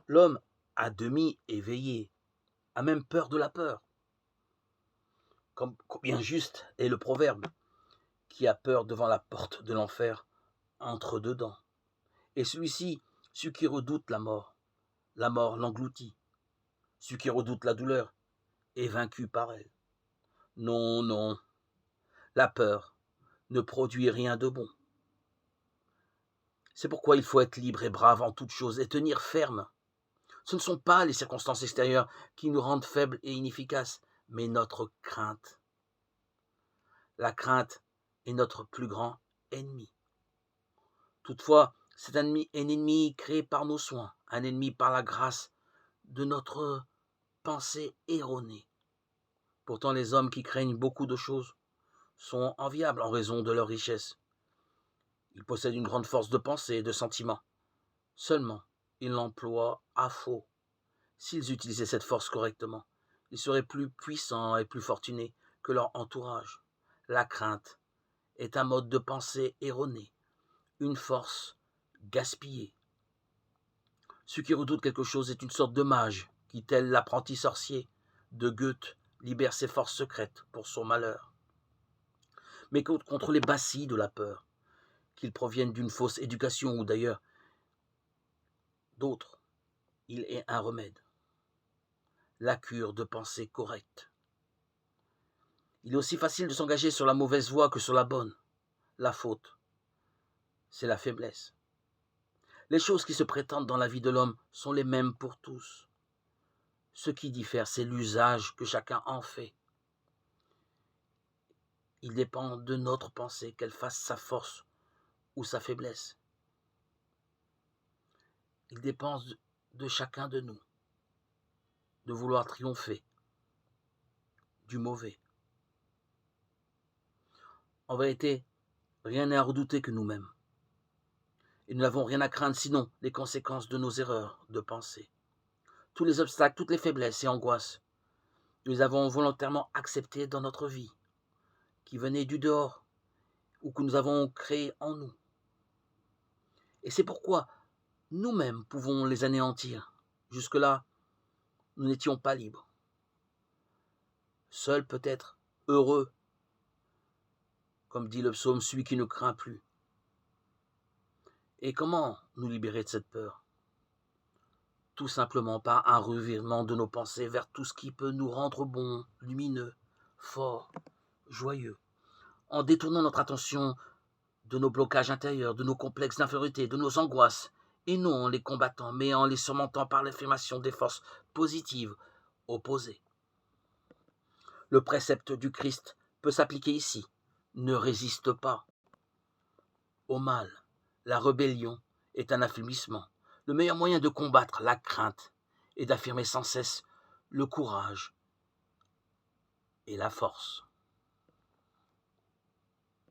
L'homme, à demi éveillé, a même peur de la peur. Combien juste est le proverbe: qui a peur devant la porte de l'enfer entre dedans. Et celui-ci, celui qui redoute la mort l'engloutit. Celui qui redoute la douleur est vaincu par elle. Non, non, la peur ne produit rien de bon. C'est pourquoi il faut être libre et brave en toutes choses et tenir ferme. Ce ne sont pas les circonstances extérieures qui nous rendent faibles et inefficaces, mais notre crainte. La crainte est notre plus grand ennemi. Toutefois, c'est un ennemi créé par nos soins, un ennemi par la grâce de notre pensée erronée. Pourtant, les hommes qui craignent beaucoup de choses sont enviables en raison de leur richesse. Ils possèdent une grande force de pensée et de sentiment. Seulement, ils l'emploient à faux. S'ils utilisaient cette force correctement, ils seraient plus puissants et plus fortunés que leur entourage. La crainte est un mode de pensée erroné, une force gaspillée. Celui qui redoute quelque chose est une sorte de mage qui, tel l'apprenti sorcier de Goethe, libère ses forces secrètes pour son malheur. Mais contre les bacilles de la peur, qu'ils proviennent d'une fausse éducation ou d'ailleurs d'autres, il est un remède: la cure de pensée correcte. Il est aussi facile de s'engager sur la mauvaise voie que sur la bonne. La faute, c'est la faiblesse. Les choses qui se prétendent dans la vie de l'homme sont les mêmes pour tous. Ce qui diffère, c'est l'usage que chacun en fait. Il dépend de notre pensée, qu'elle fasse sa force ou sa faiblesse. Il dépend de chacun de nous de vouloir triompher du mauvais. En vérité, rien n'est à redouter que nous-mêmes. Et nous n'avons rien à craindre sinon les conséquences de nos erreurs de pensée. Tous les obstacles, toutes les faiblesses et angoisses, nous les avons volontairement acceptés dans notre vie, qui venaient du dehors ou que nous avons créés en nous. Et c'est pourquoi nous-mêmes pouvons les anéantir. Jusque-là, nous n'étions pas libres. Seul peut-être heureux, comme dit le psaume, celui qui ne craint plus. Et comment nous libérer de cette peur? Tout simplement par un revirement de nos pensées vers tout ce qui peut nous rendre bons, lumineux, forts, joyeux, en détournant notre attention de nos blocages intérieurs, de nos complexes d'infériorité, de nos angoisses, et non en les combattant, mais en les surmontant par l'affirmation des forces positives opposées. Le précepte du Christ peut s'appliquer ici. Ne résiste pas au mal. La rébellion est un affaiblissement. Le meilleur moyen de combattre la crainte est d'affirmer sans cesse le courage et la force.